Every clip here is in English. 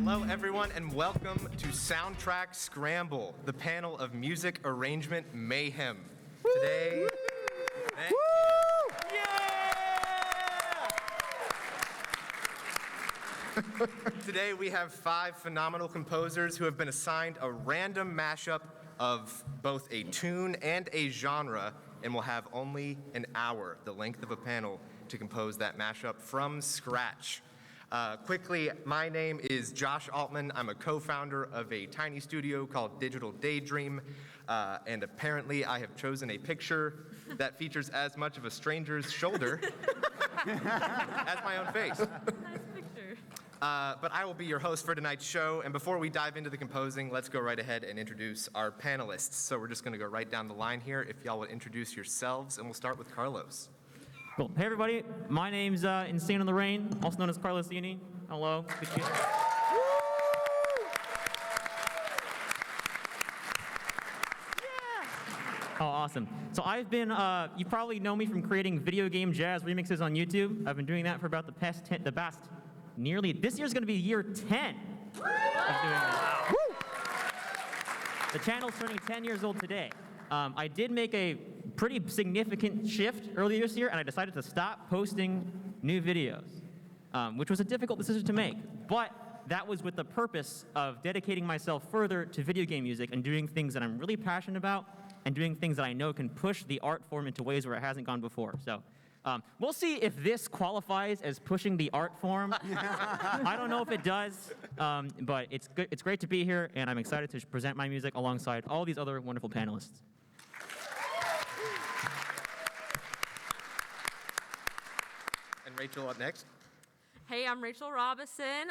Hello, everyone, and welcome to Soundtrack Scramble, the panel of music arrangement mayhem. Today, thank you. Yeah! Today we have 5 phenomenal composers who have been assigned a random mashup of both a tune and a genre, and will have only an hour, the length of a panel, to compose that mashup from scratch. Quickly, my name is Josh Altman. I'm a co-founder of a tiny studio called Digital Daydream, and apparently I have chosen a picture that features as much of a stranger's shoulder as my own face. Nice picture. But I will be your host for tonight's show, and before we dive into the composing, let's go right ahead and introduce our panelists. So we're just going to go right down the line here. If y'all would introduce yourselves, and we'll start with Carlos. Cool. Hey everybody, my name's Insane in the Rain, also known as Carlos Eiene. Hello. Good to be here. Yeah. Oh, awesome. So I've been, you probably know me from creating video game jazz remixes on YouTube. I've been doing that for about the past nearly, this year's gonna be year 10 of doing that. Woo! The channel's turning 10 years old today. I did make a pretty significant shift earlier this year, and I decided to stop posting new videos, which was a difficult decision to make. But that was with the purpose of dedicating myself further to video game music and doing things that I'm really passionate about and doing things that I know can push the art form into ways where it hasn't gone before. So we'll see if this qualifies as pushing the art form. I don't know if it does, but it's good. It's great to be here, and I'm excited to present my music alongside all these other wonderful panelists. And Rachel up next. Hey, I'm Rachel Robison,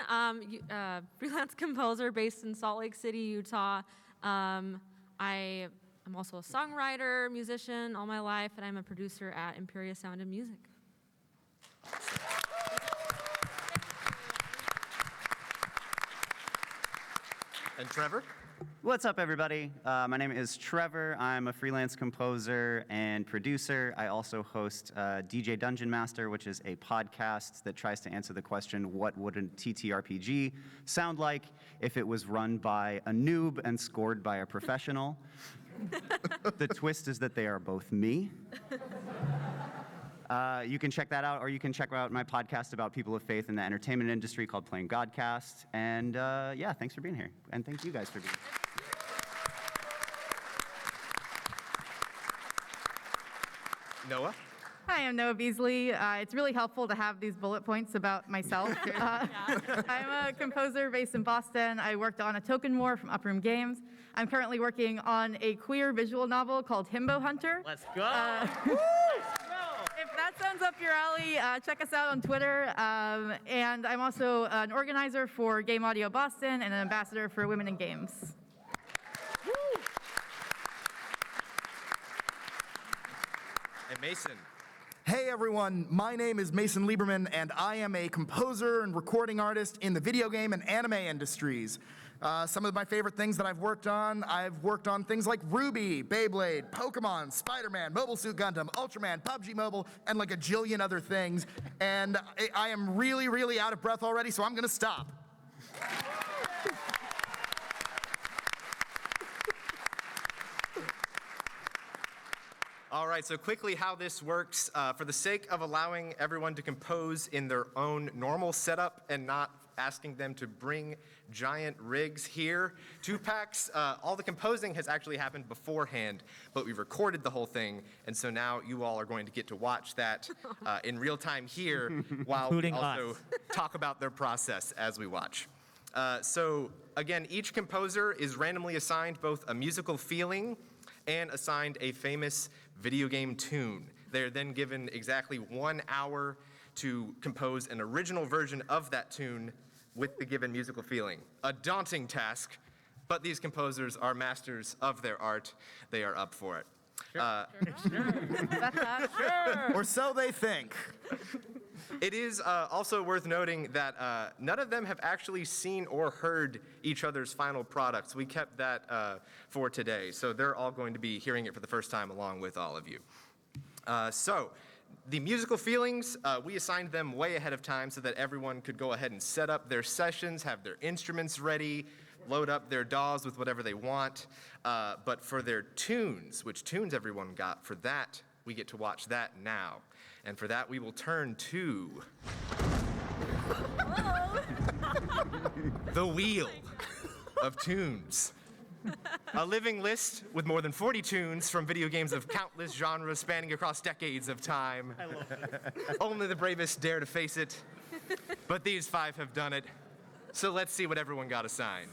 freelance composer based in Salt Lake City, Utah. I'm also a songwriter, musician all my life, and I'm a producer at Emperia Sound and Music. And Trevor. What's up, everybody? My name is Trevor. I'm a freelance composer and producer. I also host DJ Dungeon Master, which is a podcast that tries to answer the question, what would a TTRPG sound like if it was run by a noob and scored by a professional? The twist is that they are both me. You can check that out, or you can check out my podcast about people of faith in the entertainment industry called Playing Godcast. And yeah, thanks for being here. And thank you guys for being here. Noah. Hi, I'm Noa Beazley. It's really helpful to have these bullet points about myself. I'm a composer based in Boston. I worked on A Token War from Uproom Games. I'm currently working on a queer visual novel called Himbo Hunter. Let's go. Let's go. If that sounds up your alley, check us out on Twitter. And I'm also an organizer for Game Audio Boston and an ambassador for Women in Games. And Mason. Hey everyone, my name is Mason Lieberman, and I am a composer and recording artist in the video game and anime industries. Some of my favorite things that I've worked on things like Ruby, Beyblade, Pokemon, Spider-Man, Mobile Suit Gundam, Ultraman, PUBG Mobile, and like a jillion other things. And I am really, really out of breath already, so I'm gonna stop. All right, so quickly how this works. For the sake of allowing everyone to compose in their own normal setup and not asking them to bring giant rigs here to PAX, all the composing has actually happened beforehand, but we recorded the whole thing, and so now you all are going to get to watch that in real time here while we also talk about their process as we watch. So again, each composer is randomly assigned both a musical feeling and assigned a famous video game tune. They're then given exactly 1 hour to compose an original version of that tune with the given musical feeling. A daunting task, but these composers are masters of their art. They are up for it. Sure. Or so they think. It is also worth noting that none of them have actually seen or heard each other's final products. We kept that for today, so they're all going to be hearing it for the first time along with all of you. So the musical feelings, we assigned them way ahead of time so that everyone could go ahead and set up their sessions, have their instruments ready, load up their DAWs with whatever they want. But for their tunes, which tunes everyone got, for that, we get to watch that now. And for that, we will turn to the Wheel of Tunes. A living list with more than 40 tunes from video games of countless genres spanning across decades of time. I love it. Only the bravest dare to face it, but these 5 have done it. So let's see what everyone got assigned.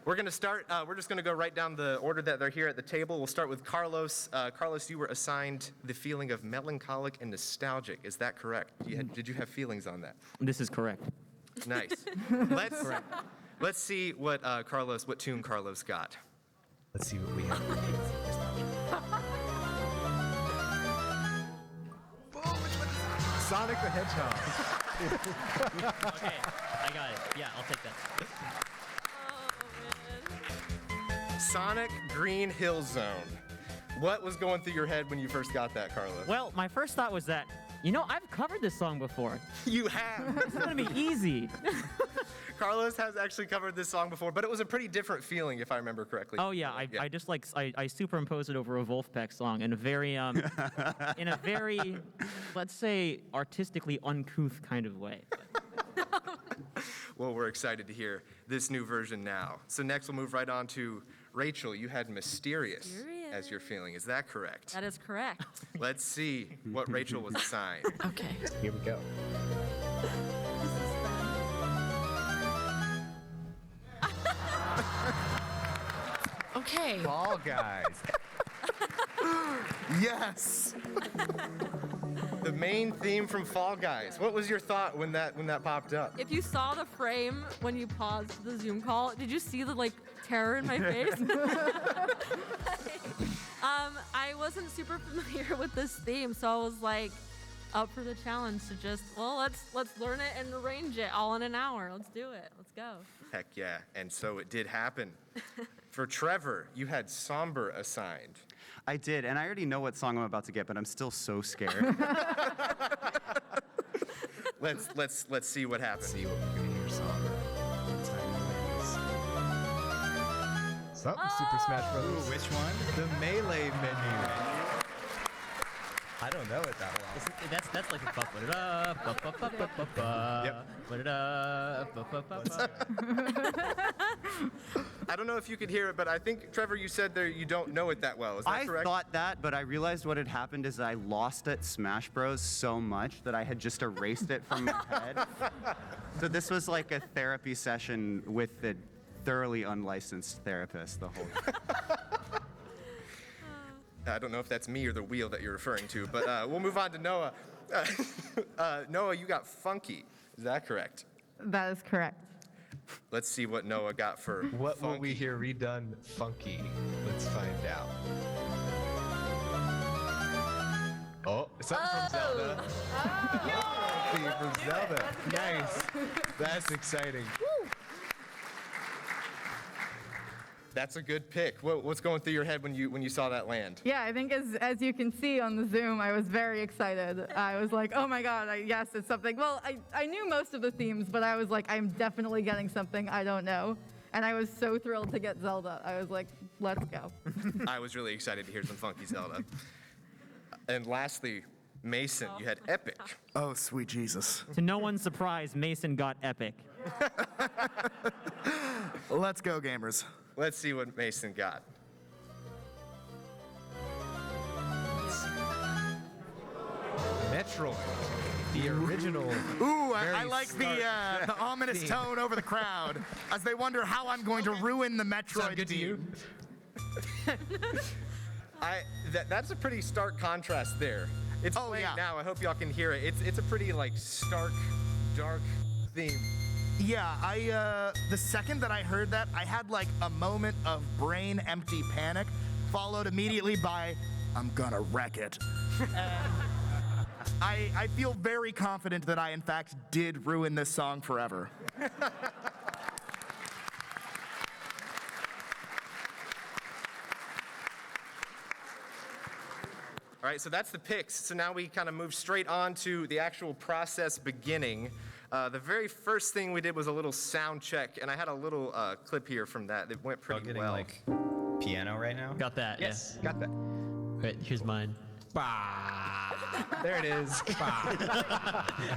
We're gonna start, we're just gonna go right down the order that they're here at the table. We'll start with Carlos. Carlos, you were assigned the feeling of melancholic and nostalgic. Is that correct? Did you have feelings on that? This is correct. Nice. Let's see what what tune Carlos got. Let's see what we have. Sonic the Hedgehog. Okay, I got it. Yeah, I'll take that. Sonic Green Hill Zone. What was going through your head when you first got that, Carlos? Well, my first thought was that, I've covered this song before. You have. It's gonna be easy. Carlos has actually covered this song before, but it was a pretty different feeling, if I remember correctly. Oh yeah, I just I superimposed it over a Wolfpack song in a very let's say artistically uncouth kind of way. Well, we're excited to hear this new version now. So next we'll move right on to Rachel. You had Mysterious as your feeling. Is that correct? That is correct. Let's see what Rachel was assigned. Okay. Here we go. Okay. Fall Guys. Yes. The main theme from Fall Guys. What was your thought when that popped up? If you saw the frame when you paused the Zoom call, did you see the terror in my face? I wasn't super familiar with this theme, so I was up for the challenge to just, let's learn it and arrange it all in an hour. Let's do it. Let's go. Heck yeah, and so it did happen. For Trevor, you had Somber assigned. I did, and I already know what song I'm about to get, but I'm still so scared. Let's see what happens. See what we're gonna hear Somber. Super Smash Bros. Which one? The Melee menu. I don't know it that well. That's like a put it up, Yep. put it up, I don't know if you could hear it, but I think, Trevor, you said there you don't know it that well. Is that I correct? thought that, but I realized what had happened is I lost at Smash Bros. So much that I had just erased it from my head. So this was like a therapy session with the thoroughly unlicensed therapist the whole time. I don't know if that's me or the wheel that you're referring to, but we'll move on to Noah. Noah, you got Funky. Is that correct? That is correct. Let's see what Noah got for What will Funky. we hear redone funky? Let's find out. Oh, something from Zelda. Theme from Zelda. Nice. That's exciting. That's a good pick. What's going through your head when you saw that land? Yeah, I think as you can see on the Zoom, I was very excited. I was like, oh my God, yes, it's something. Well, I knew most of the themes, but I was like, I'm definitely getting something I don't know. And I was so thrilled to get Zelda. I was like, let's go. I was really excited to hear some funky Zelda. And lastly, Mason, you had Epic. Oh, sweet Jesus. To no one's surprise, Mason got epic. Let's go, gamers. Let's see what Mason got. Metroid. The original. Ooh, I very like the ominous theme. tone over the crowd as they wonder how I'm going to ruin the Metroid Sound good to you? theme. That's a pretty stark contrast there. It's Oh, playing yeah. now. I hope y'all can hear it. It's a pretty stark, dark theme. Yeah, the second that I heard that, I had a moment of brain empty panic, followed immediately by, I'm gonna wreck it. I feel very confident that I, in fact, did ruin this song forever. All right, so that's the picks. So now we kind of move straight on to the actual process beginning. The very first thing we did was a little sound check, and I had a little clip here from that. It went Y'all pretty getting well. like piano right now? Got that? Yes, got that. Yeah. Wait, here's mine. There it is.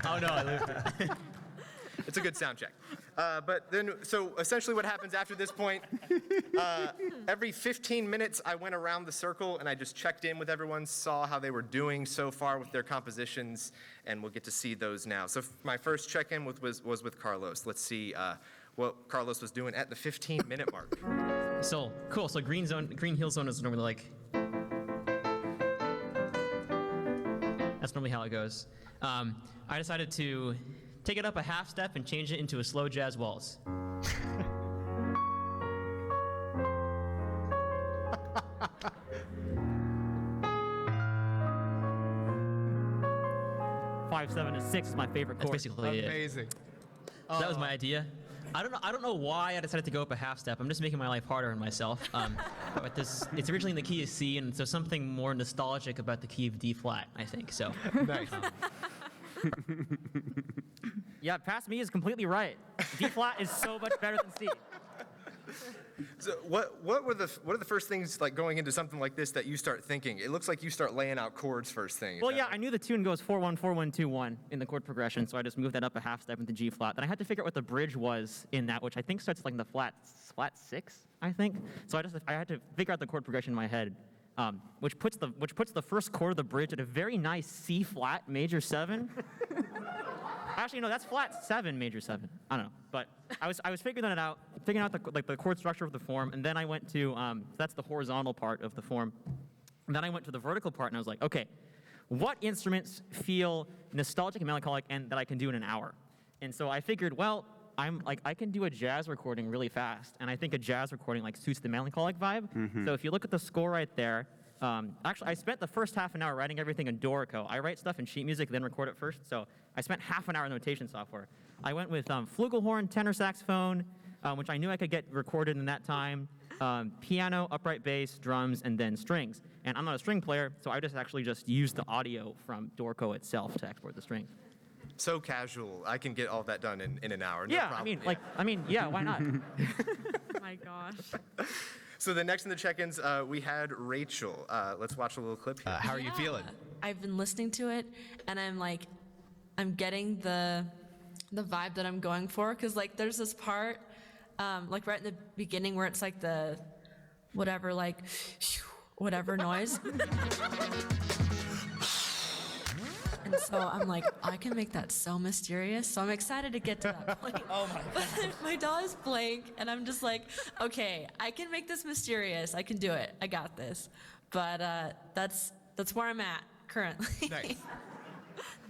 Oh no, I left it. It's a good sound check. But then, so essentially what happens after this point, every 15 minutes I went around the circle and I just checked in with everyone, saw how they were doing so far with their compositions, and we'll get to see those now. So my first check-in was with Carlos. Let's see what Carlos was doing at the 15-minute mark. So cool. So green hill zone is normally like. That's normally how it goes. I decided to take it up a half step and change it into a slow jazz waltz. 5, 7, and 6 is my favorite chord. That's basically it. That was my idea. I don't know why I decided to go up a half step. I'm just making my life harder on myself. But it's originally in the key of C, and so something more nostalgic about the key of D flat, I think. So. Nice. Yeah, past me is completely right. D flat is so much better than C. So what are the first things like going into something like this that you start thinking? It looks like you start laying out chords first thing. Well, yeah, I knew the tune goes 4-1, 4-1, 2-1 in the chord progression, so I just moved that up a half step into G flat. Then I had to figure out what the bridge was in that, which I think starts like in the flat 6, I think. So I had to figure out the chord progression in my head, which puts the first chord of the bridge at a very nice C flat major 7. Actually, no, that's flat 7, major 7. I don't know, but I was figuring out the chord structure of the form, and then I went to that's the horizontal part of the form. And then I went to the vertical part, and I was like, okay, what instruments feel nostalgic and melancholic, and that I can do in an hour? And so I figured, well, I can do a jazz recording really fast, and I think a jazz recording like suits the melancholic vibe. So if you look at the score right there. Actually, I spent the first half an hour writing everything in Dorico. I write stuff in sheet music, then record it first. So I spent half an hour in notation software. I went with flugelhorn, tenor saxophone, which I knew I could get recorded in that time, piano, upright bass, drums, and then strings. And I'm not a string player, so I just used the audio from Dorico itself to export the strings. So casual. I can get all that done in an hour. No Yeah, problem. yeah, why not? Oh my gosh. So the next in the check-ins, we had Rachel. Let's watch a little clip here. How are you feeling? I've been listening to it, and I'm getting the vibe that I'm going for, because like there's this part, like right in the beginning where it's like the whatever noise. And so I'm like, I can make that so mysterious. So I'm excited to get to that point. Oh my God. My jaw is blank, and I'm just like, okay, I can make this mysterious. I can do it. I got this. But that's where I'm at currently. Nice.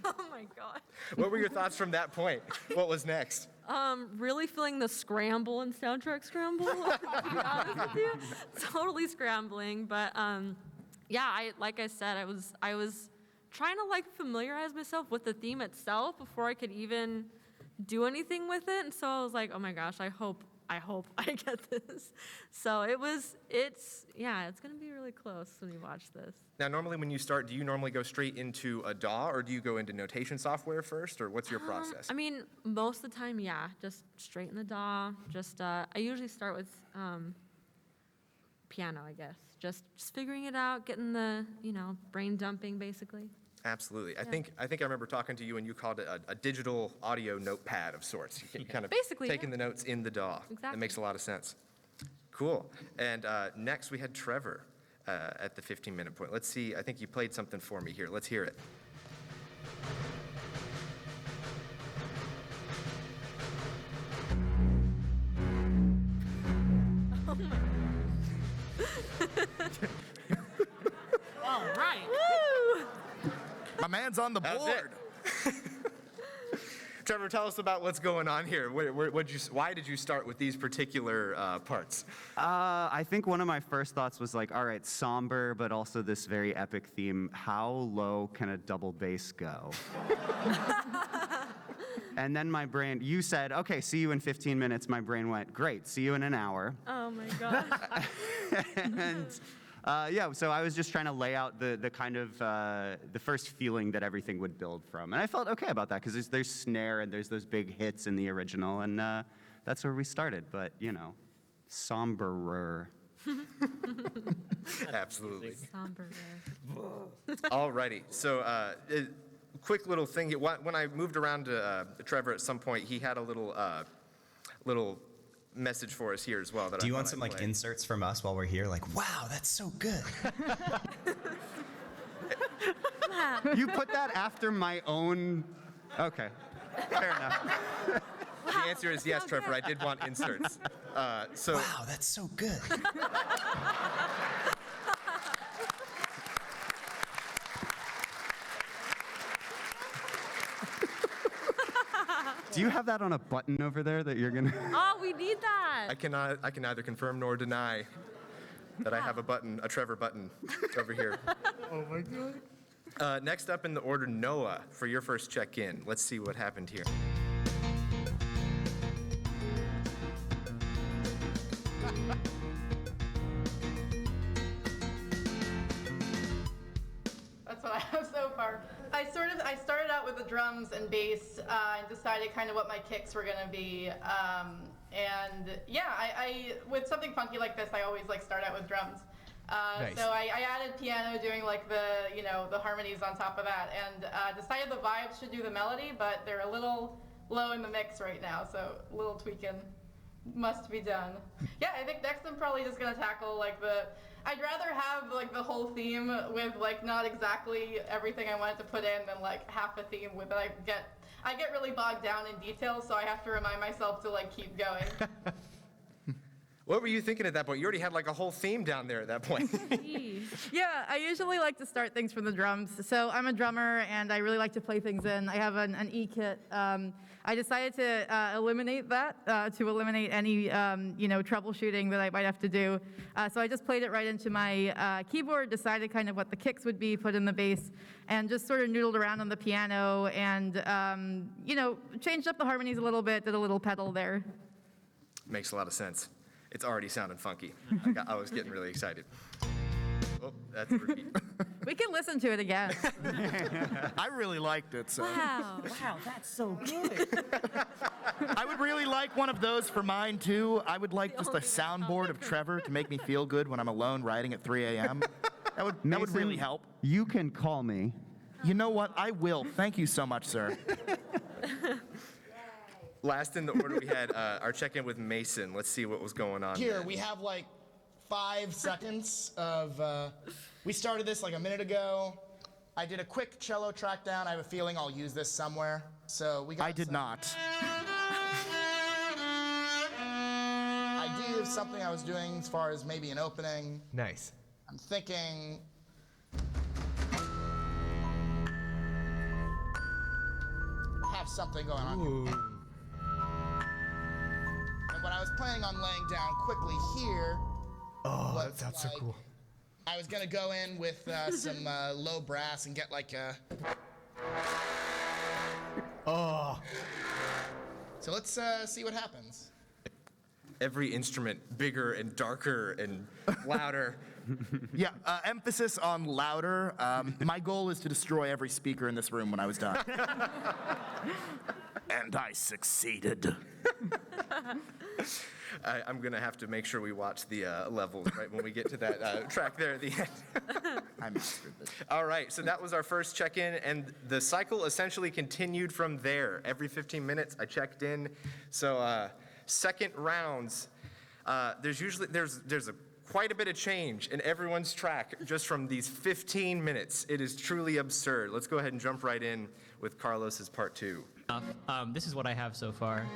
Oh my god. What were your thoughts from that point? What was next? Really feeling the scramble in soundtrack Scramble. To be honest with you, totally scrambling. But yeah, like I said, I was trying to like familiarize myself with the theme itself before I could even do anything with it. And so I was like, oh my gosh, I hope I get this. So it's gonna be really close when you watch this. Now, normally when you start, do you normally go straight into a DAW, or do you go into notation software first, or what's your process? I mean, most of the time, yeah, just straight in the DAW. Just I usually start with piano, I guess. Just figuring it out, getting the brain dumping, basically. Absolutely. I think I remember talking to you, and you called it a digital audio notepad of sorts. You kind of Basically, taking yeah. the notes in the DAW. Exactly. That makes a lot of sense. Cool. And next we had Trevor at the 15-minute point. Let's see. I think you played something for me here. Let's hear it. Oh my. All right. Woo! My man's on the That's board. Trevor, tell us about what's going on here. Why did you start with these particular parts? I think one of my first thoughts was like, all right, somber, but also this very epic theme. How low can a double bass go? And then my brain, you said, okay, see you in 15 minutes. My brain went, great, see you in an hour. Oh my gosh. And Yeah, so I was just trying to lay out the kind of the first feeling that everything would build from, and I felt okay about that because there's snare and there's those big hits in the original, and that's where we started. But you know, somberer. Absolutely. Somber. Alrighty. So, quick little thing. When I moved around to Trevor at some point, he had a little message for us here as well. That Do you I want thought some I'd like play. inserts from us while we're here? Like, wow, that's so good. You put that after my own. Okay, fair enough. The answer is yes, Trevor. I did want inserts. So. Wow, that's so good. Do you have that on a button over there that you're gonna? Oh, we need that. I can neither confirm nor deny that I have a Trevor button over here. Oh my God. Next up in the order, Noah, for your first check-in. Let's see what happened here. That's what I have so far. I started out with the drums and bass and decided kind of what my kicks were gonna be. And yeah, I with something funky like this, I always like start out with drums. Nice. So I added piano, doing like the harmonies on top of that, and decided the vibes should do the melody, but they're a little low in the mix right now, so a little tweaking must be done. Yeah, I think next I'm probably just gonna tackle like I'd rather have like the whole theme with like not exactly everything I wanted to put in than like half a theme with it. I get really bogged down in details, so I have to remind myself to like keep going. What were you thinking at that point? You already had like a whole theme down there at that point. Yeah, I usually like to start things from the drums. So I'm a drummer, and I really like to play things in. I have an E-kit. I decided to eliminate that, to eliminate any troubleshooting that I might have to do. So I just played it right into my keyboard, decided kind of what the kicks would be, put in the bass, and just sort of noodled around on the piano and changed up the harmonies a little bit, did a little pedal there. Makes a lot of sense. It's already sounding funky. I was getting really excited. Oh, that's a repeat. We can listen to it again. I really liked it, so. Wow. Wow, that's so good. I would really like one of those for mine, too. I would like just a soundboard of Trevor to make me feel good when I'm alone writing at 3 a.m. That would really Mason, help. You can call me. You know what? I will. Thank you so much, sir. Last in the order, we had our check-in with Mason. Let's see what was going on. Here, there. we have like 5 seconds of, we started this like a minute ago. I did a quick cello track down. I have a feeling I'll use this somewhere. So we got I did not. idea of something I was doing as far as maybe an opening. Nice. I'm thinking. Have something going on. Ooh. And what I was planning on laying down quickly here. Oh, was that sounds so like- cool. I was gonna go in with some low brass and get like a. Oh. So let's see what happens. Every instrument bigger and darker and louder. Yeah, emphasis on louder. My goal is to destroy every speaker in this room when I was done. And I succeeded. I'm going to have to make sure we watch the levels right when we get to that track there at the end. I mastered this. All right, so that was our first check-in, and the cycle essentially continued from there. Every 15 minutes, I checked in. So second rounds, there's quite a bit of change in everyone's track just from these 15 minutes. It is truly absurd. Let's go ahead and jump right in with Carlos's part 2. This is what I have so far.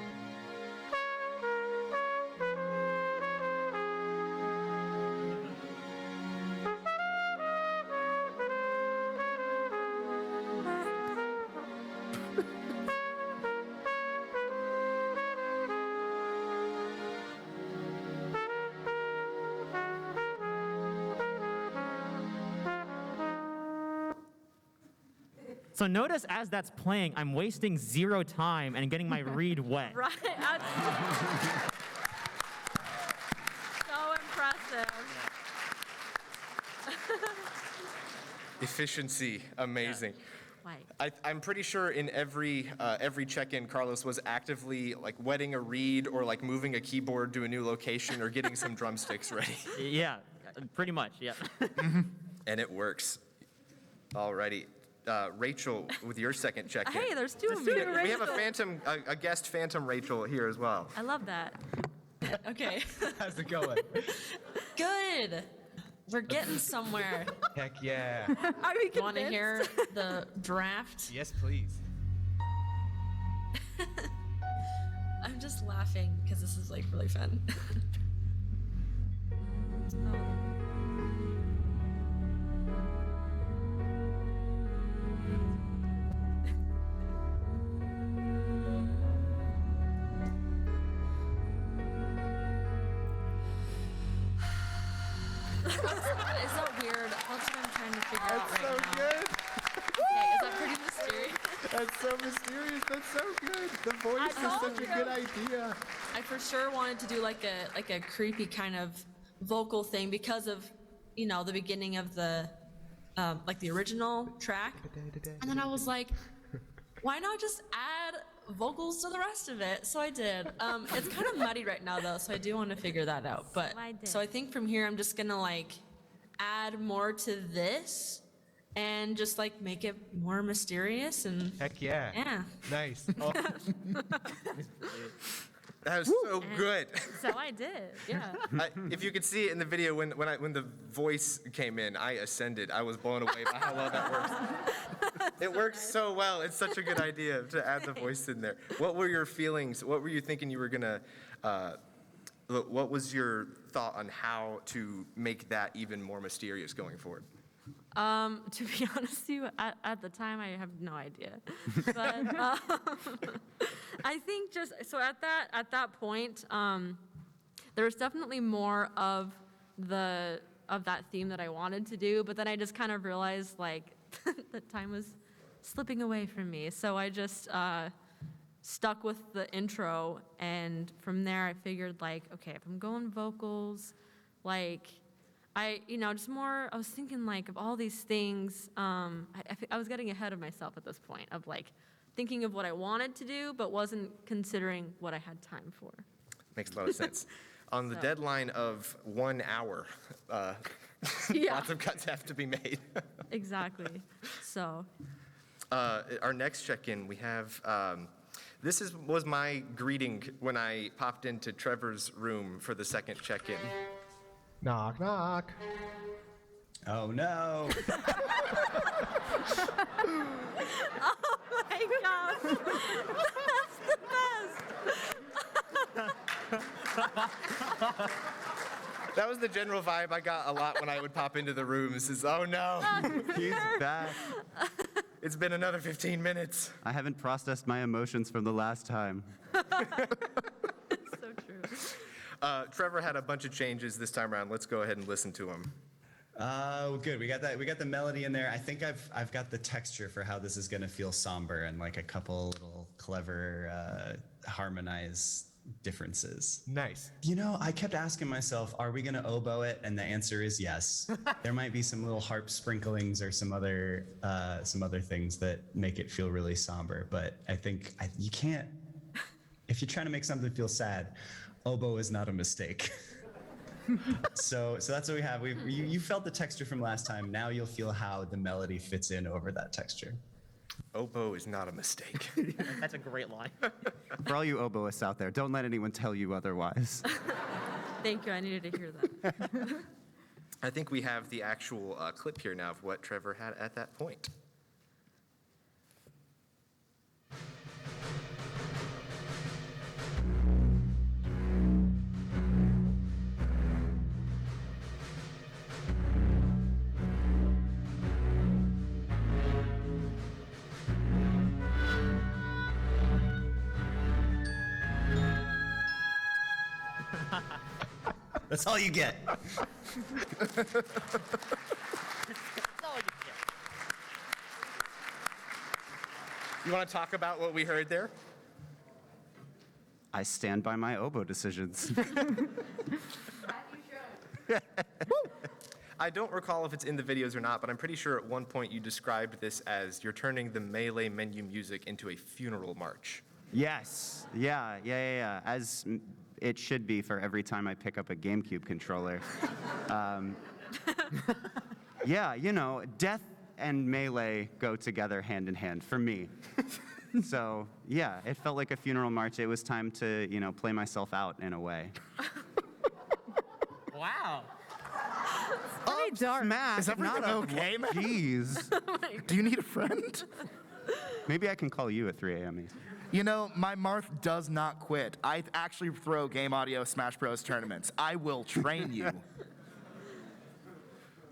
So notice as that's playing, I'm wasting 0 time and getting my reed wet. Right. So impressive. Efficiency, amazing. Right. I'm pretty sure in every check-in, Carlos was actively like wetting a reed or like moving a keyboard to a new location or getting some drumsticks ready. Yeah, pretty much, yeah. And it works. Alrighty. Rachel, with your second check-in. Hey, there's two of me. We have a guest Phantom Rachel here as well. I love that. Okay. How's it going? Good. We're getting somewhere. Heck yeah. Are we Want to hear the draft? Yes, please. I'm just laughing because this is like really fun. Is that weird? That's what I'm trying to figure out right now. good. Okay, is that pretty mysterious? That's so mysterious. That's so good. The voice is such a good idea. I for sure wanted to do like a creepy kind of vocal thing because of, you know, the beginning of the like the original track. And then I was like, why not just add vocals to the rest of it? So I did. It's kind of muddy right now though, so I do want to figure that out. But so I think from here I'm just gonna like add more to this and just like make it more mysterious and Heck yeah. yeah. Nice. That was so good. So I did, yeah. If you could see it in the video, when the voice came in, I ascended. I was blown away by how well that works. It works so well. It's such a good idea to add the voice in there. What were your feelings? What were you thinking you were gonna? What was your thought on how to make that even more mysterious going forward? To be honest with you, at the time, I have no idea. But I think just, so at that point, there was definitely more of that theme that I wanted to do, but then I just kind of realized, like, that time was slipping away from me. So I just stuck with the intro, and from there I figured, like, okay, if I'm going vocals, like, I was thinking like of all these things. I was getting ahead of myself at this point of like thinking of what I wanted to do, but wasn't considering what I had time for. Makes a lot of sense. On the deadline of 1 hour, Yeah. lots of cuts have to be made. Exactly. So. Our next check-in, we have. This was my greeting when I popped into Trevor's room for the second check-in. Knock, knock. Oh no. Oh my gosh. That's the best. That was the general vibe I got a lot when I would pop into the rooms is, oh no. He's back. It's been another 15 minutes. I haven't processed my emotions from the last time. It's so true. Trevor had a bunch of changes this time around. Let's go ahead and listen to them. Good. We got that. We got the melody in there. I think I've got the texture for how this is going to feel somber and like a couple little clever harmonized differences. Nice. You know, I kept asking myself, are we going to oboe it? And the answer is yes. There might be some little harp sprinklings or some other things that make it feel really somber. But I think you can't. If you're trying to make something feel sad, oboe is not a mistake. So that's what we have. You felt the texture from last time. Now you'll feel how the melody fits in over that texture. Oboe is not a mistake. That's a great line. For all you oboists out there, don't let anyone tell you otherwise. Thank you. I needed to hear that. I think we have the actual clip here now of what Trevor had at that point. That's all you get. You want to talk about what we heard there? I stand by my oboe decisions. I don't recall if it's in the videos or not, but I'm pretty sure at one point you described this as you're turning the melee menu music into a funeral march. Yes. Yeah. As it should be for every time I pick up a GameCube controller. Yeah, you know, death and melee go together hand in hand for me. So, yeah, it felt like a funeral march. It was time to, you know, play myself out in a way. Wow. Pretty dark. Smash, Is everything okay, man? Jeez. Do you need a friend? Maybe I can call you at 3 a.m. You know, my Marth does not quit. I actually throw Game Audio Smash Bros. Tournaments. I will train you.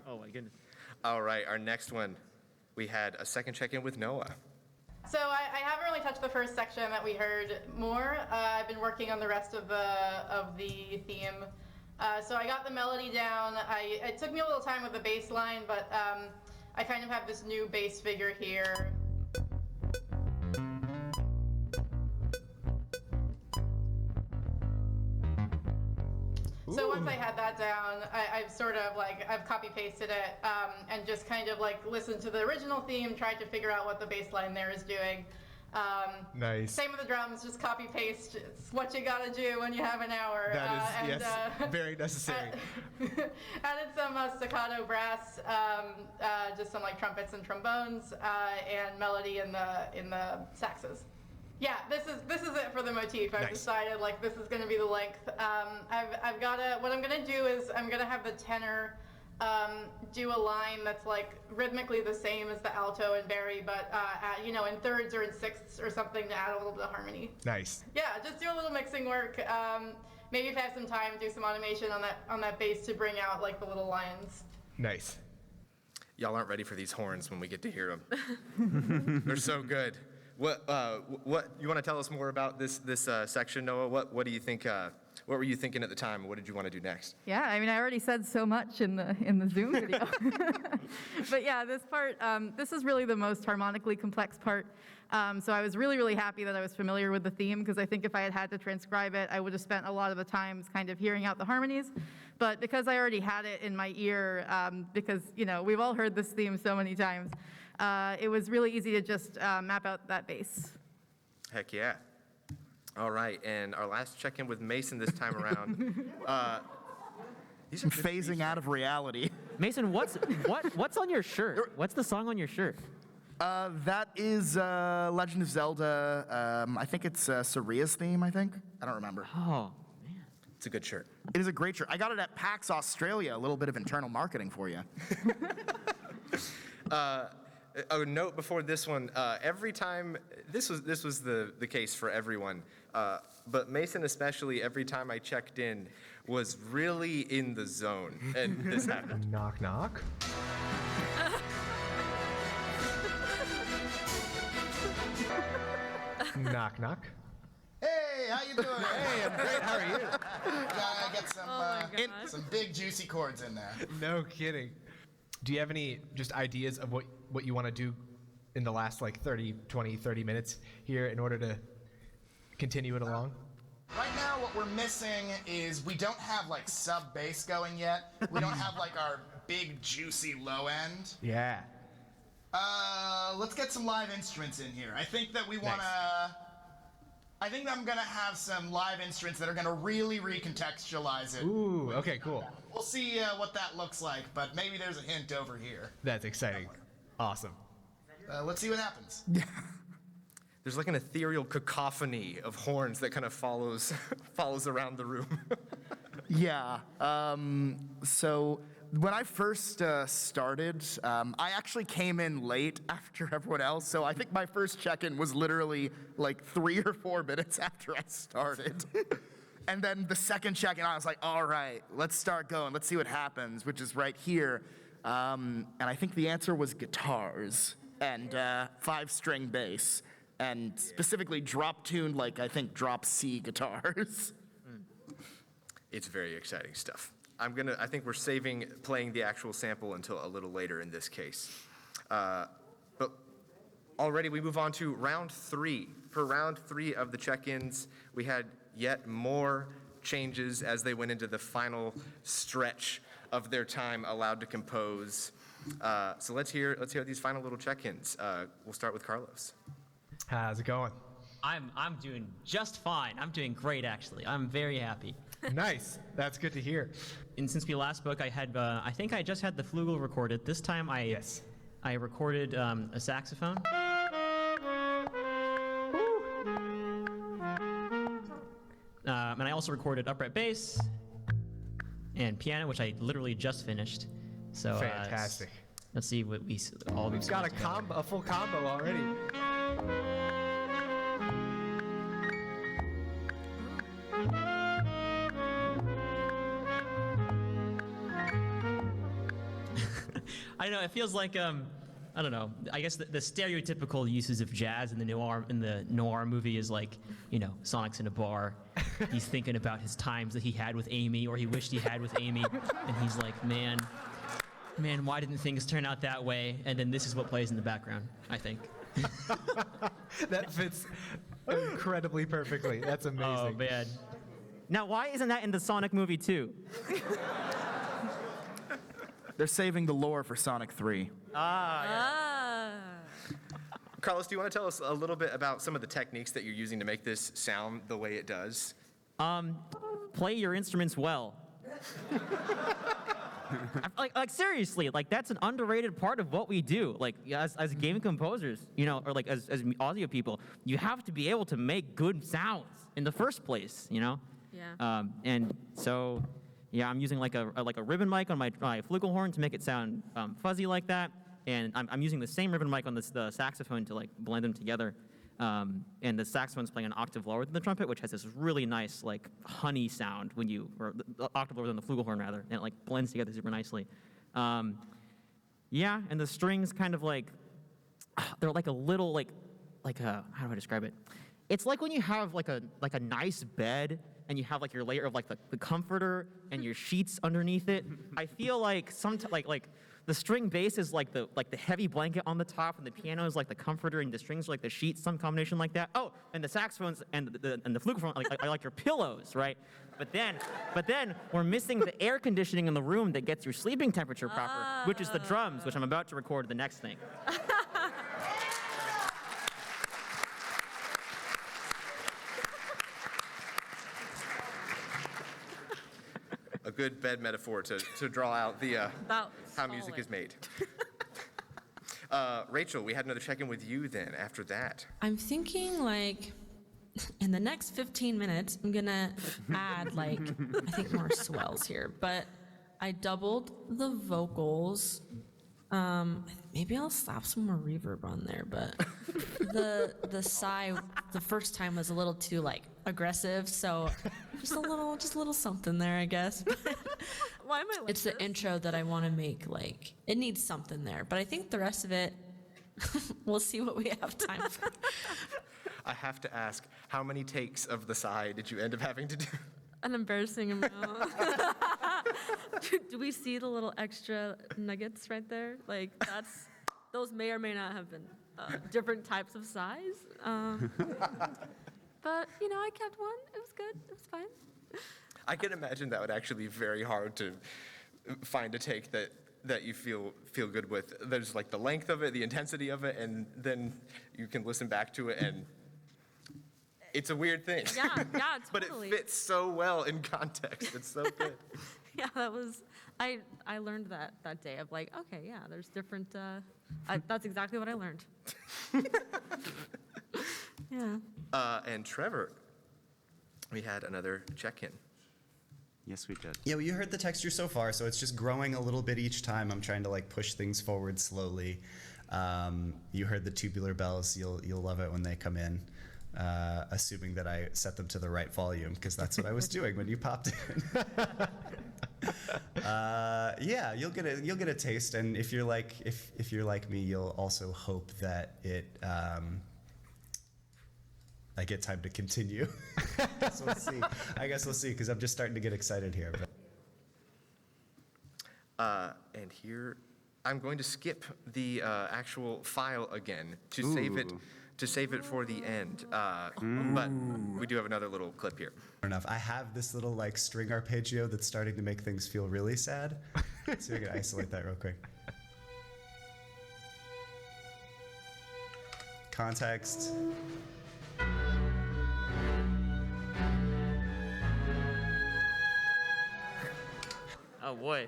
Oh my goodness. All right, our next one, we had a second check-in with Noah. So I haven't really touched the first section that we heard more. I've been working on the rest of the theme. So I got the melody down. It took me a little time with the bass line, but I kind of have this new bass figure here. So once I had that down, I've sort of like, I've copy pasted it and just kind of like listened to the original theme, tried to figure out what the bass line there is doing. Nice. Same with the drums, just copy paste. It's what you gotta do when you have an hour. That is, yes, very necessary. Added some staccato brass, just some like trumpets and trombones, and melody in the saxes. Yeah, this is it for the motif. I've decided like this is going to be the length. I've got to. What I'm going to do is I'm going to have the tenor do a line that's like rhythmically the same as the alto and bari, but you know, in thirds or in sixths or something to add a little bit of harmony. Nice. Yeah, just do a little mixing work. Maybe if I have some time, do some automation on that bass to bring out like the little lines. Nice. Y'all aren't ready for these horns when we get to hear them. They're so good. What you want to tell us more about this section, Noah? What do you think? What were you thinking at the time? What did you want to do next? Yeah, I mean, I already said so much in the Zoom video. But yeah, this part, this is really the most harmonically complex part. So I was really happy that I was familiar with the theme, because I think if I had to transcribe it, I would have spent a lot of the times kind of hearing out the harmonies. But because I already had it in my ear, because, you know, we've all heard this theme so many times, it was really easy to just map out that bass. Heck yeah. All right, and our last check-in with Mason this time around. These are Phasing out of reality. Mason, what's on your shirt? What's the song on your shirt? That is Legend of Zelda. I think it's Saria's theme, I think. I don't remember. Oh, man. It's a good shirt. It is a great shirt. I got it at PAX Australia, a little bit of internal marketing for you. A note before this one, every time, this was the case for everyone, but Mason especially, every time I checked in, was really in the zone, and this happened. Knock, knock. Knock, knock. Hey, how you doing? Hey, I'm great. How are you? Gotta get some big juicy chords in there. No kidding. Do you have any just ideas of what you want to do in the last like 30 minutes here in order to continue it along? Right now, what we're missing is we don't have like sub bass going yet. We don't have like our big juicy low end. Yeah. Let's get some live instruments in here. I think that we wanna. I think that I'm gonna have some live instruments that are gonna really recontextualize it. Ooh, okay, cool. We'll see what that looks like, but maybe there's a hint over here. That's exciting. Awesome. Let's see what happens. There's like an ethereal cacophony of horns that kind of follows around the room. Yeah. So when I first started, I actually came in late after everyone else. So I think my first check-in was literally like 3 or 4 minutes after I started. And then the second check-in, I was like, all right, let's start going. Let's see what happens, which is right here. And I think the answer was guitars and 5-string bass, and specifically drop-tuned, like I think drop C guitars. It's very exciting stuff. I think we're saving playing the actual sample until a little later in this case. But already we move on to round 3. For round 3 of the check-ins, we had yet more changes as they went into the final stretch of their time allowed to compose. So let's hear these final little check-ins. We'll start with Carlos. How's it going? I'm doing just fine. I'm doing great, actually. I'm very happy. Nice. That's good to hear. And since we last spoke, I had I think I just had the flugel recorded. This time I recorded a saxophone. And I also recorded upright bass and piano, which I literally just finished. So Fantastic. Let's see what all We've got a full combo already. I know it feels like I don't know. I guess the stereotypical uses of jazz in the noir movie is like, you know, Sonic's in a bar. He's thinking about his times that he had with Amy, or he wished he had with Amy, and he's like, man, why didn't things turn out that way? And then this is what plays in the background, I think. That fits incredibly perfectly. That's amazing. Oh man. Now, why isn't that in the Sonic movie too? They're saving the lore for Sonic 3. Carlos, do you want to tell us a little bit about some of the techniques that you're using to make this sound the way it does? Play your instruments well. like seriously, like that's an underrated part of what we do. Like as game composers, you know, or like as audio people, you have to be able to make good sounds in the first place, you know. Yeah. And so, yeah, I'm using like a ribbon mic on my flugelhorn to make it sound fuzzy like that, and I'm using the same ribbon mic on the saxophone to like blend them together. And the saxophone's playing an octave lower than the trumpet, which has this really nice like honey sound when or the octave lower than the flugelhorn rather, and it like blends together super nicely. Yeah, and the strings kind of like they're like a little like a, how do I describe it? It's like when you have like a nice bed and you have like your layer of like the comforter and your sheets underneath it. I feel like like the string bass is like the heavy blanket on the top, and the piano is like the comforter, and the strings are like the sheets, some combination like that. Oh, and the saxophones and the flugelhorn are like your pillows, right? But then we're missing the air conditioning in the room that gets your sleeping temperature proper, which is the drums, which I'm about to record the next thing. A good bed metaphor to draw out the About how music is made. Rachel, we had another check-in with you then after that. I'm thinking like in the next 15 minutes, I'm gonna add like, I think more swells here, but I doubled the vocals. Maybe I'll slap some more reverb on there, but the sigh the first time was a little too like aggressive, so just a little something there, I guess. Why am I like It's the intro that I want to make, like, it needs something there, but I think the rest of it, we'll see what we have time for. I have to ask, how many takes of the sigh did you end up having to do? an embarrassing amount? Do we see the little extra nuggets right there? Like those may or may not have been different types of size. But you know, I kept one. It was good. It was fine. I can imagine that would actually be very hard to find a take that you feel good with. There's like the length of it, the intensity of it, and then you can listen back to it, and it's a weird thing. Yeah, totally. But it fits so well in context. It's so good. Yeah, that was. I learned that day of like, okay, yeah, there's different. That's exactly what I learned. Yeah. And Trevor, we had another check-in. Yes, we did. Yeah, well, you heard the texture so far, so it's just growing a little bit each time. I'm trying to like push things forward slowly. You heard the tubular bells. You'll love it when they come in, assuming that I set them to the right volume, because that's what I was doing when you popped in. Yeah, you'll get a taste, and if you're like me, you'll also hope that I get time to continue. So we'll see. I guess we'll see, because I'm just starting to get excited here. And here, I'm going to skip the actual file again to save it to save it for the end. But we do have another little clip here. Enough. I have this little like string arpeggio that's starting to make things feel really sad. So we can isolate that real quick. Context. Oh boy.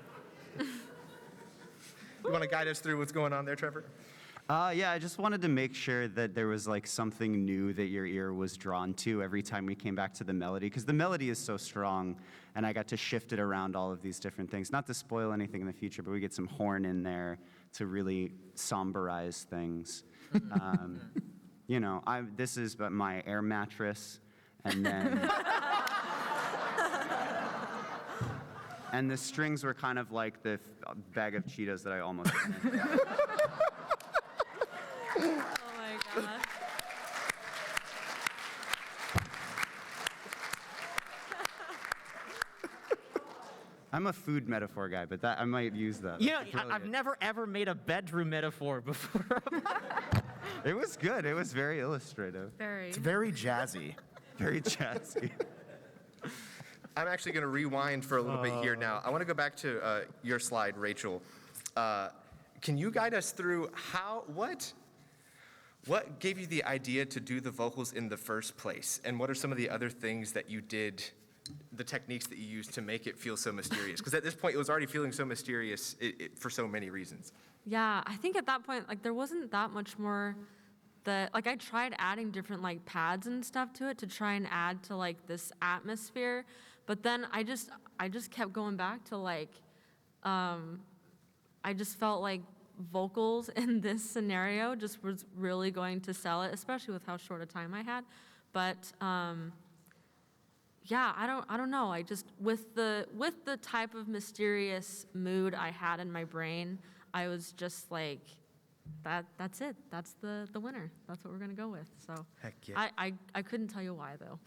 You want to guide us through what's going on there, Trevor? Yeah, I just wanted to make sure that there was like something new that your ear was drawn to every time we came back to the melody, because the melody is so strong, and I got to shift it around all of these different things. Not to spoil anything in the future, but we get some horn in there to really somberize things. You know, this is but my air mattress, and then and the strings were kind of like the bag of Cheetos that I almost finished. Oh my god. I'm a food metaphor guy, but that I might use that. You know, That's really I've good. never ever made a bedroom metaphor before. It was good. It was very illustrative. Very. It's very jazzy. Very jazzy. I'm actually going to rewind for a little bit here now. I want to go back to your slide, Rachel. Can you guide us through what gave you the idea to do the vocals in the first place? And what are some of the other things that you did, the techniques that you used to make it feel so mysterious? Because at this point, it was already feeling so mysterious for so many reasons. Yeah, I think at that point, like, there wasn't that much more that, like, I tried adding different, like, pads and stuff to it to try and add to, like, this atmosphere. But then I just kept going back to, like, I just felt like vocals in this scenario just was really going to sell it, especially with how short a time I had. But yeah, I don't know. I just with the type of mysterious mood I had in my brain, I was just like, that's it. That's the winner. That's what we're gonna go with. So Heck yeah. I couldn't tell you why though.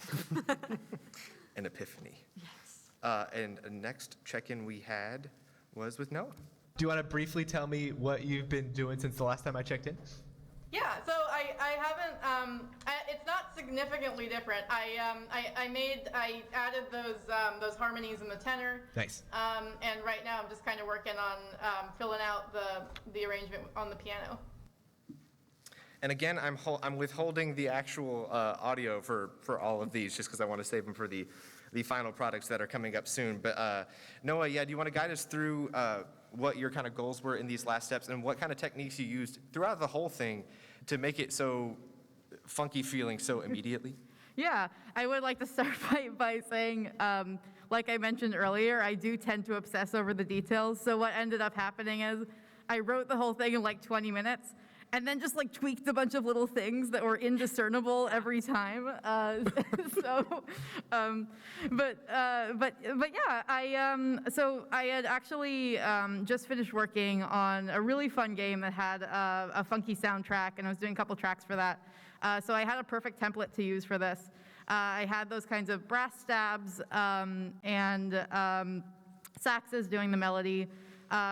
An epiphany. Yes. And next check-in we had was with Noah. Do you want to briefly tell me what you've been doing since the last time I checked in? Yeah, so I haven't. It's not significantly different. I added those harmonies in the tenor. Nice. And right now I'm just kind of working on filling out the arrangement on the piano. And again, I'm withholding the actual audio for all of these just because I want to save them for the final products that are coming up soon. But Noah, yeah, do you want to guide us through what your kind of goals were in these last steps and what kind of techniques you used throughout the whole thing to make it so funky feeling so immediately? Yeah, I would like to start by saying, like I mentioned earlier, I do tend to obsess over the details. So what ended up happening is I wrote the whole thing in like 20 minutes and then just like tweaked a bunch of little things that were indiscernible every time. But yeah, so I had actually just finished working on a really fun game that had a funky soundtrack, and I was doing a couple tracks for that. So I had a perfect template to use for this. I had those kinds of brass stabs and saxes doing the melody.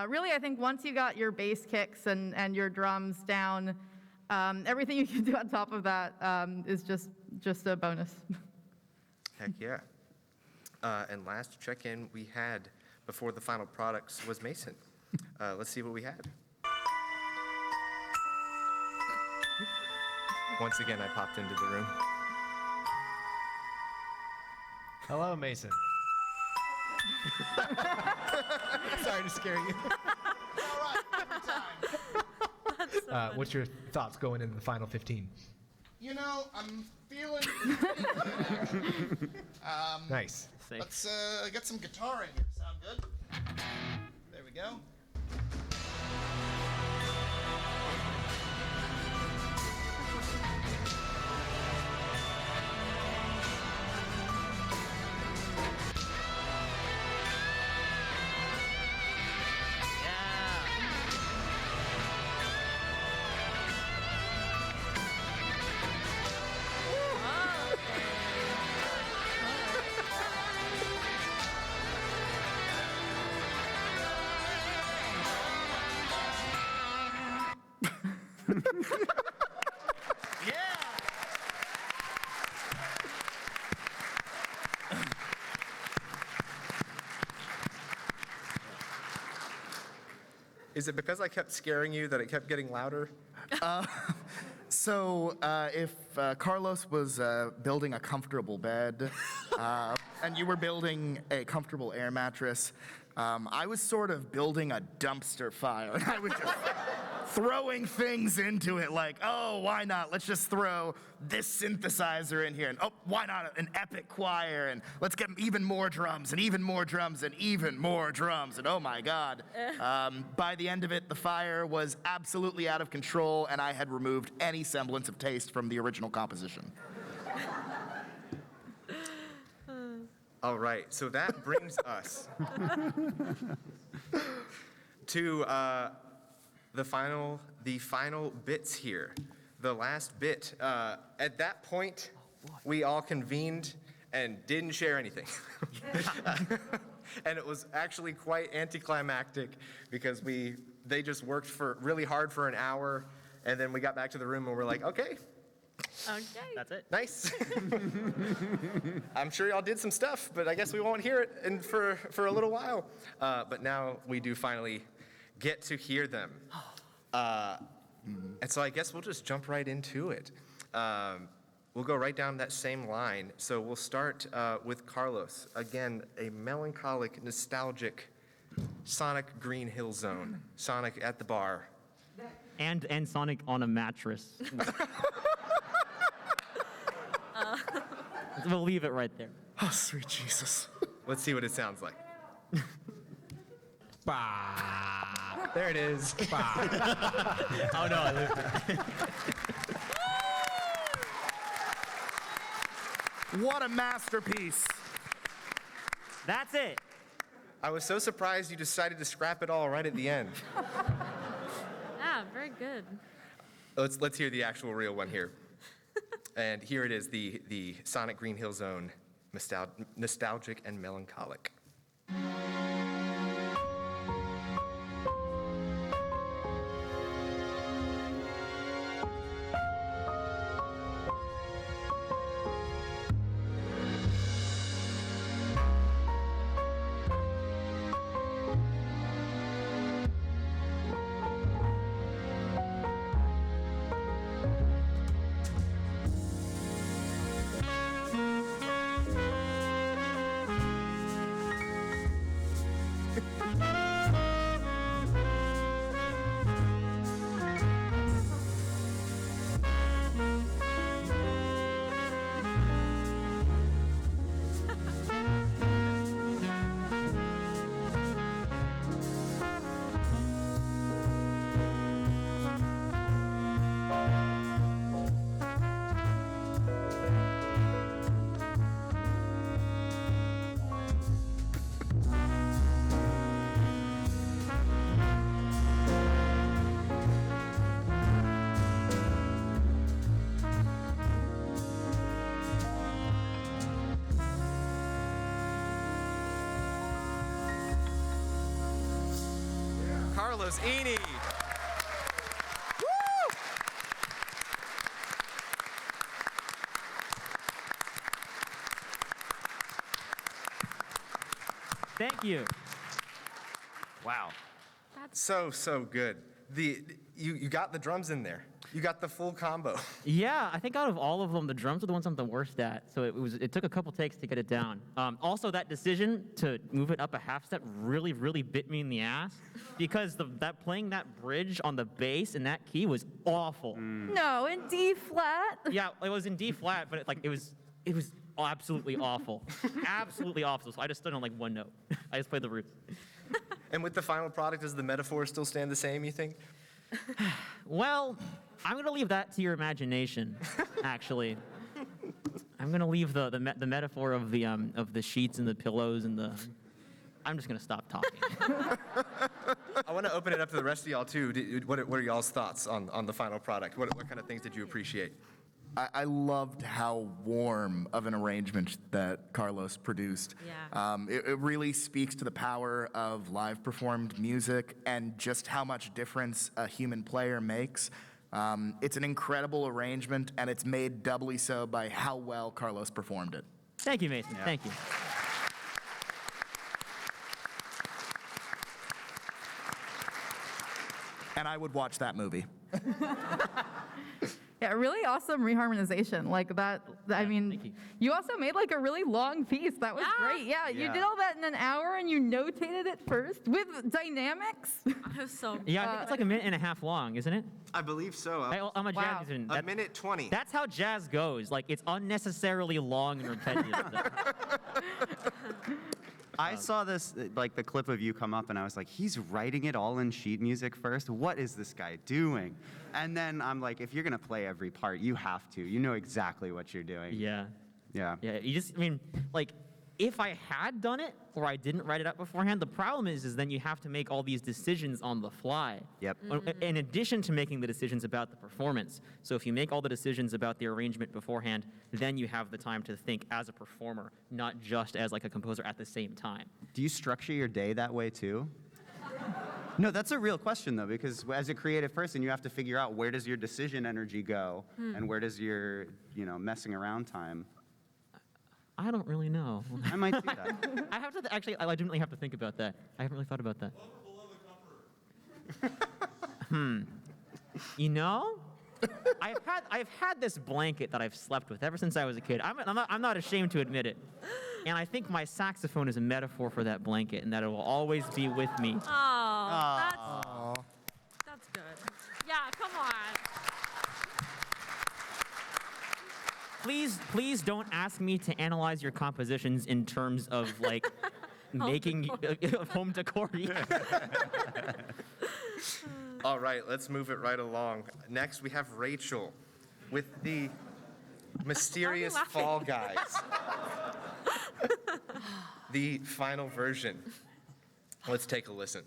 Really, I think once you got your bass kicks and your drums down, everything you can do on top of that is just a bonus. Heck yeah. And last check-in we had before the final products was Mason. Let's see what we had. Once again, I popped into the room. Hello, Mason. Sorry to scare you. All right, every time. What's your thoughts going into the final 15? You know, I'm feeling pretty good, actually. Nice. Let's get some guitar in here. Sound good? There we go. Is it because I kept scaring you that it kept getting louder? So if Carlos was building a comfortable bed and you were building a comfortable air mattress, I was sort of building a dumpster fire. I was just throwing things into it like, oh, why not? Let's just throw this synthesizer in here. And oh, why not an epic choir? And let's get even more drums and even more drums and even more drums. And oh my God. By the end of it, the fire was absolutely out of control and I had removed any semblance of taste from the original composition. All right, so that brings us to the final bits here. The last bit. At that point, we all convened and didn't share anything. And it was actually quite anticlimactic because they just worked really hard for an hour, and then we got back to the room and we're like, okay. Okay. That's it. Nice. I'm sure y'all did some stuff, but I guess we won't hear it for a little while. But now we do finally get to hear them. And so I guess we'll just jump right into it. We'll go right down that same line. So we'll start with Carlos. Again, a melancholic, nostalgic Sonic Green Hill Zone. Sonic at the bar. And Sonic on a mattress. We'll leave it right there. Oh, sweet Jesus. Let's see what it sounds like. Bah. There it is. Bah. Oh no. What a masterpiece. That's it. I was so surprised you decided to scrap it all right at the end. Yeah, very good. Let's hear the actual real one here. And here it is, the Sonic Green Hill Zone, nostalgic and melancholic. Carlos Eiene. Thank you. Wow. So good. You got the drums in there. You got the full combo. Yeah, I think out of all of them, the drums are the ones I'm the worst at. So it took a couple takes to get it down. Also, that decision to move it up a half step really bit me in the ass because playing that bridge on the bass in that key was awful. No, in D flat. Yeah, it was in D flat, but it was absolutely awful. Absolutely awful. So I just stood on like one note. I just played the roots. And with the final product, does the metaphor still stand the same, you think? Well, I'm gonna leave that to your imagination. Actually, I'm gonna leave the metaphor of the sheets and the pillows and the. I'm just gonna stop talking. I want to open it up to the rest of y'all too. What are y'all's thoughts on the final product? What kind of things did you appreciate? I loved how warm of an arrangement that Carlos produced. Yeah. It really speaks to the power of live performed music and just how much difference a human player makes. It's an incredible arrangement, and it's made doubly so by how well Carlos performed it. Thank you, Mason. Yeah. Thank you. and I would watch that movie. Yeah, really awesome reharmonization. Like that, I mean, you also made like a really long piece. That was great. Yeah, you did all that in an hour and you notated it first with dynamics. I was so Yeah, I think it's like a minute and a half long, isn't it? I believe so. I'm a jazz Wow. musician. A minute 20. That's how jazz goes. Like, it's unnecessarily long and repetitive. I saw this, like the clip of you come up, and I was like, he's writing it all in sheet music first? What is this guy doing? And then I'm like, if you're gonna play every part, you have to. You know exactly what you're doing. Yeah. Yeah. Yeah, you just, I mean, like, if I had done it or I didn't write it up beforehand, the problem is then you have to make all these decisions on the fly. Yep. In addition to making the decisions about the performance. So if you make all the decisions about the arrangement beforehand, then you have the time to think as a performer, not just as like a composer at the same time. Do you structure your day that way too? No, that's a real question though, because as a creative person, you have to figure out where does your decision energy go and where does your, messing around time. I don't really know. I might do that. I have to, actually, I legitimately have to think about that. I haven't really thought about that. You know, I've had this blanket that I've slept with ever since I was a kid. I'm not ashamed to admit it. And I think my saxophone is a metaphor for that blanket, and that it will always be with me. Oh, that's good. Yeah, come on. Please don't ask me to analyze your compositions in terms of like making home decor. All right, let's move it right along. Next, we have Rachel with the mysterious laughing? Fall Guys. The final version. Let's take a listen.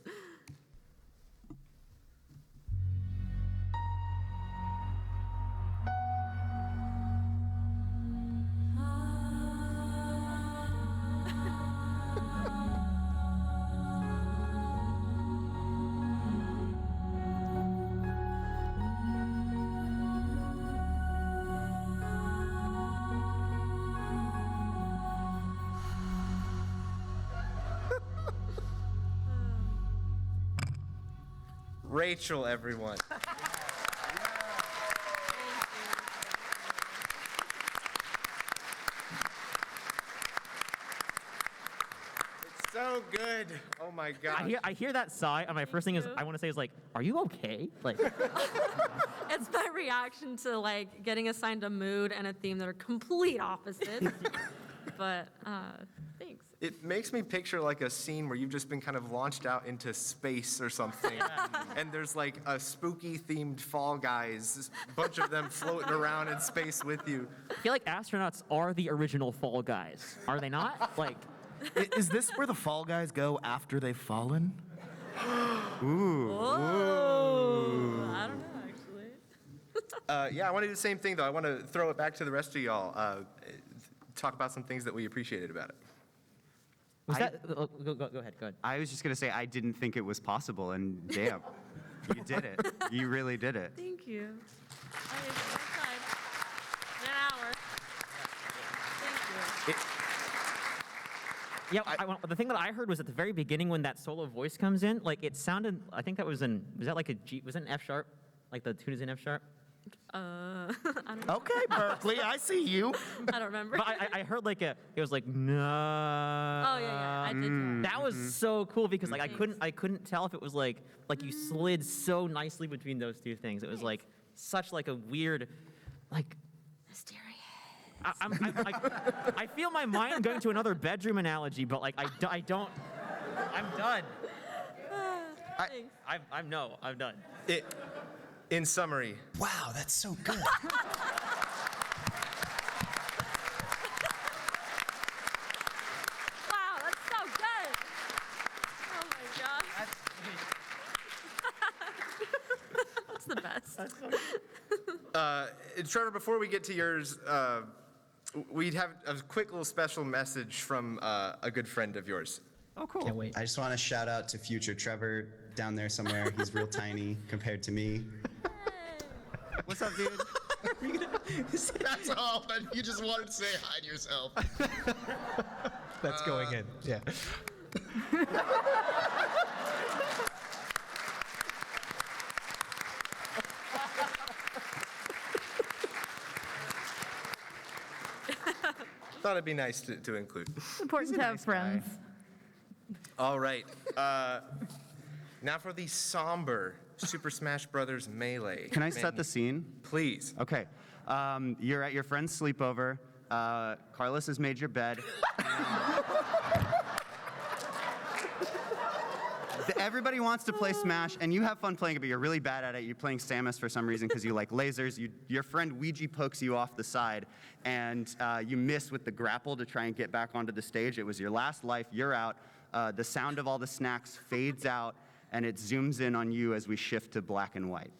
Rachel, everyone. It's so good. Oh my God. I hear that sigh, and my first thing is I want to say is like, are you okay? Like, It's my reaction to like getting assigned a mood and a theme that are complete opposites. But thanks. It makes me picture like a scene where you've just been kind of launched out into space or something. And there's like a spooky themed Fall Guys, a bunch of them floating around in space with you. I feel like astronauts are the original Fall Guys, are they not? Like, Is this where the Fall Guys go after they've fallen? Whoa. I don't know, actually. Yeah, I want to do the same thing though. I want to throw it back to the rest of y'all. Talk about some things that we appreciated about it. was that? Go ahead. I was just gonna say I didn't think it was possible, and damn, you did it. You really did it. Thank you. I had a good time. In an hour. Thank you. Yeah, the thing that I heard was at the very beginning when that solo voice comes in, like it sounded. I think that was was that like a G? Was it an F sharp? Like the tune is in F sharp? I don't know. Okay, Berkeley, I see you. I don't remember. But I heard like it was like no. Oh yeah, I did. Too. That was so cool because like I couldn't tell if it was like you slid so nicely between those two things. It was like such like a weird, like Mysterious. I feel my mind going to another bedroom analogy, but like I don't. I'm done. Thanks. I'm done. In summary, Wow, that's so good. Wow, that's so good. Oh my god. That's the best. Trevor, before we get to yours, we'd have a quick little special message from a good friend of yours. Oh, cool. Can't wait. I just want to shout out to future Trevor down there somewhere. He's real tiny compared to me. What's up, dude? That's all, but you just wanted to say hi to yourself. That's going in. Yeah. thought it'd be nice to include. It's important to have friends. All right. Now for the somber Super Smash Brothers Melee. Can I set the scene? Please. Okay. You're at your friend's sleepover. Carlos has made your bed. Everybody wants to play Smash, and you have fun playing it, but you're really bad at it. You're playing Samus for some reason because you like lasers. Your friend Ouija pokes you off the side, and you miss with the grapple to try and get back onto the stage. It was your last life. You're out. The sound of all the snacks fades out, and it zooms in on you as we shift to black and white.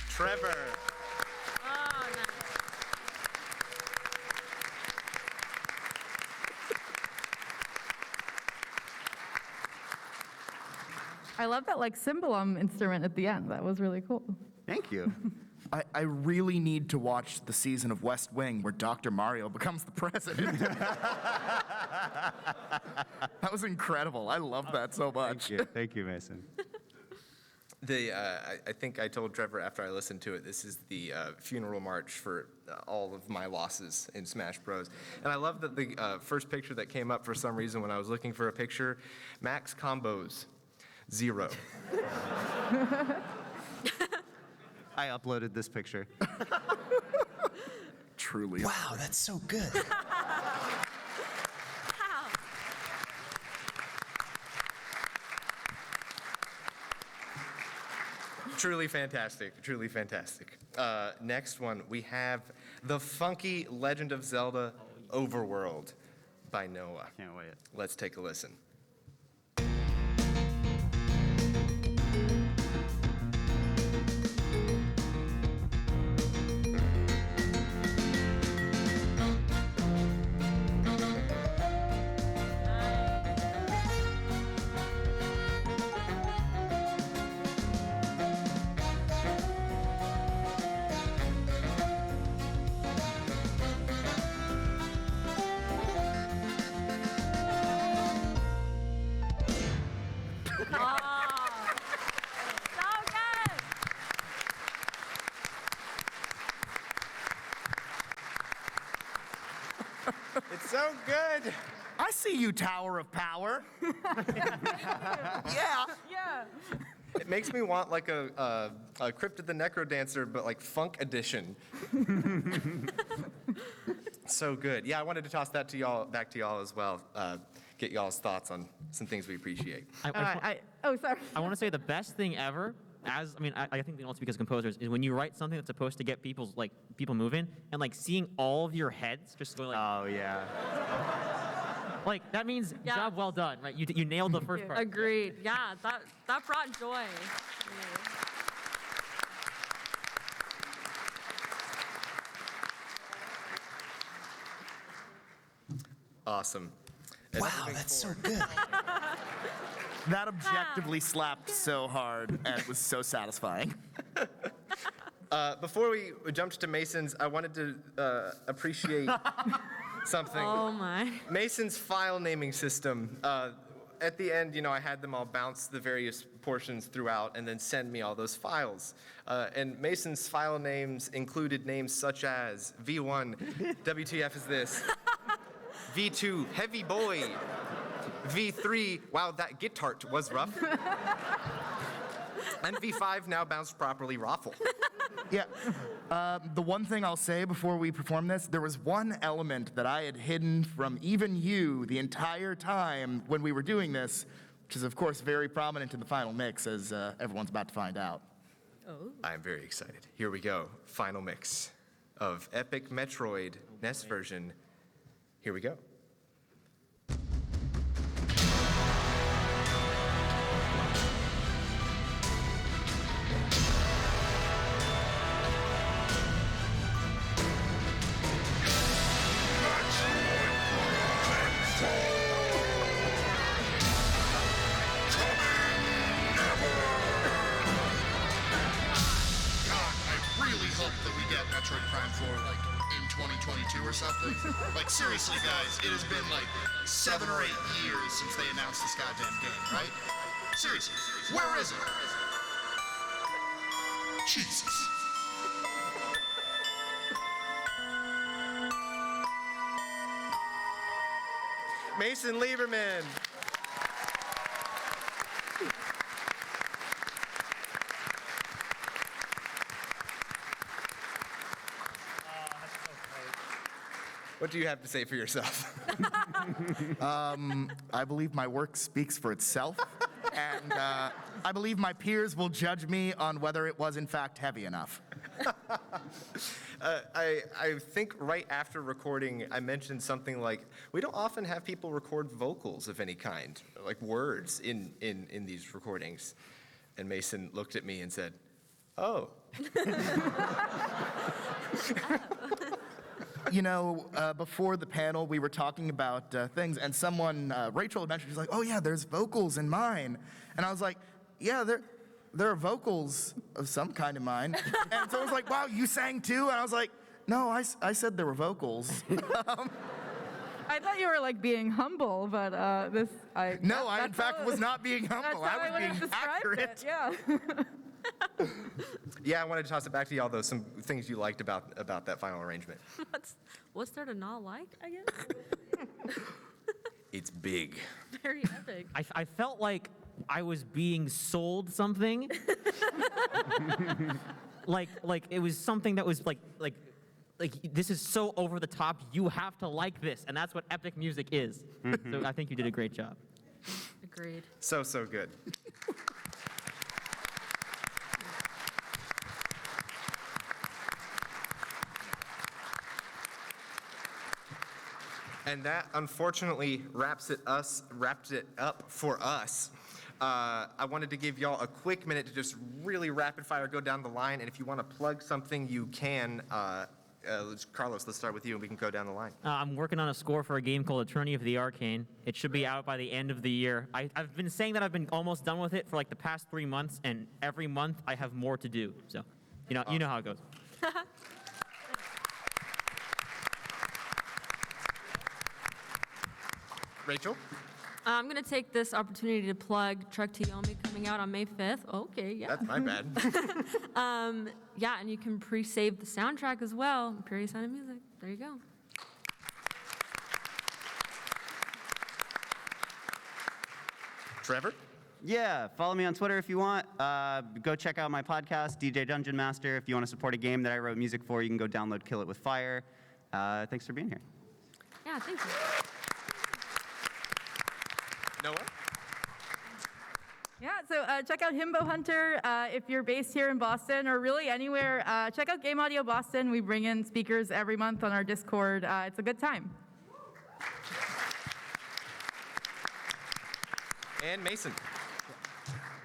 Trevor. Oh, nice. I love that like cymbalum instrument at the end. That was really cool. Thank you. I really need to watch the season of West Wing where Dr. Mario becomes the president. That was incredible. I love that so much. Thank you, Mason. I think I told Trevor after I listened to it, this is the funeral march for all of my losses in Smash Bros. And I love that the first picture that came up for some reason when I was looking for a picture, max combos, 0. I uploaded this picture. Truly. Wow, that's so good. Truly fantastic, truly fantastic. Next one, we have The Funky Legend of Zelda Overworld by Noa. Can't wait. Let's take a listen. It's so good. I see you, Tower of Power. Yeah. Yeah. It makes me want like a Crypt of the Necrodancer, but like funk edition. So good. Yeah, I wanted to toss that to y'all, back to y'all as well. Get y'all's thoughts on some things we appreciate. Sorry. I want to say the best thing ever, I think also because composers, is when you write something that's supposed to get people moving, and like seeing all of your heads just going like, Oh, yeah. like that means Yeah. job well done, right? You nailed the first part. Agreed. Yeah, that brought joy. Awesome. And Wow, moving that's so forward- good. That objectively slapped so hard and was so satisfying. Before we jumped to Mason's, I wanted to appreciate something. Oh my. Mason's file naming system. At the end, I had them all bounce the various portions throughout and then send me all those files. And Mason's file names included names such as V1, WTF is this? V2, Heavy Boy. V3, wow, that guitar was rough. And V5 now bounced properly, Raffle. Yeah. The one thing I'll say before we perform this, there was one element that I had hidden from even you the entire time when we were doing this, which is, of course, very prominent in the final mix, as everyone's about to find out. I'm very excited. Here we go. Final mix of Epic Metroid NES version. Here we go. Metroid Prime 4 like in 2022 or something. Like seriously guys, it has been like 7 or 8 years since they announced this goddamn game, right? Seriously, where is it? Jesus. Mason Lieberman. What do you have to say for yourself? I believe my work speaks for itself, and I believe my peers will judge me on whether it was in fact heavy enough. I think right after recording, I mentioned something like, we don't often have people record vocals of any kind, like words in these recordings. And Mason looked at me and said, oh. You know, before the panel, we were talking about things, and someone, Rachel had mentioned, she's like, oh yeah, there's vocals in mine. And I was like, yeah, there are vocals of some kind in mine. And someone was like, wow, you sang too? And I was like, no, I said there were vocals. I thought you were like being humble, but No, I in fact was not being humble. I was being accurate. Yeah. Yeah, I wanted to toss it back to y'all, though, some things you liked about that final arrangement. What's there to not like, I guess? It's big. Very epic. I felt like I was being sold something. like it was something that was like this is so over the top, you have to like this, and that's what epic music is. So I think you did a great job. Agreed. So good. And that, unfortunately, wrapped it up for us. I wanted to give y'all a quick minute to just really rapid fire go down the line, and if you want to plug something, you can. Carlos, let's start with you, and we can go down the line. I'm working on a score for a game called Attorney of the Arcane. It should be out by the end of the year. I've been saying that I've been almost done with it for like the past 3 months, and every month I have more to do. So, you know how it goes. Rachel? I'm going to take this opportunity to plug Truck to Yomi coming out on May 5th. Okay, yeah. That's my bad. Yeah, and you can pre-save the soundtrack as well. Emperia Sound and Music. There you go. Trevor? Yeah, follow me on Twitter if you want. Go check out my podcast, DJ Dungeon Master. If you want to support a game that I wrote music for, you can go download Kill It With Fire. Thanks for being here. Yeah, thank you. Noah? Yeah, so check out Himbo Hunter if you're based here in Boston or really anywhere. Check out Game Audio Boston. We bring in speakers every month on our Discord. It's a good time. And Mason?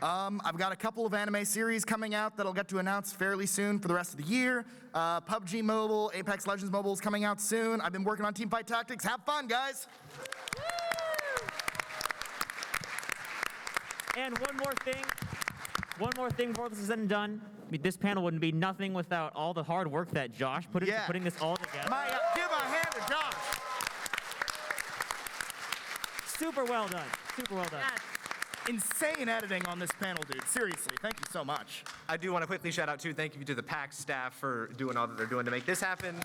I've got a couple of anime series coming out that I'll get to announce fairly soon for the rest of the year. PUBG Mobile, Apex Legends Mobile is coming out soon. I've been working on Teamfight Tactics. Have fun, guys. And one more thing before this is said and done. I mean, this panel wouldn't be nothing without all the hard work that Josh put into putting this all together. Give a hand to Josh. Super well done. Super well done. Yes. Insane editing on this panel, dude. Seriously, thank you so much. I do want to quickly shout out, too, thank you to the PAX staff for doing all that they're doing to make this happen.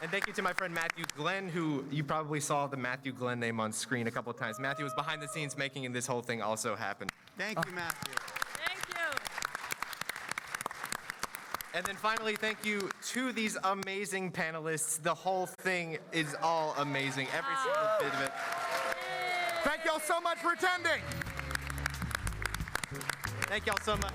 And thank you to my friend Matthew Glenn, who you probably saw the Matthew Glenn name on screen a couple of times. Matthew was behind the scenes making this whole thing also happen. Thank you, Matthew. Thank you. And then finally, thank you to these amazing panelists. The whole thing is all amazing, every single bit of it. Thank y'all so much for attending. Thank y'all so much.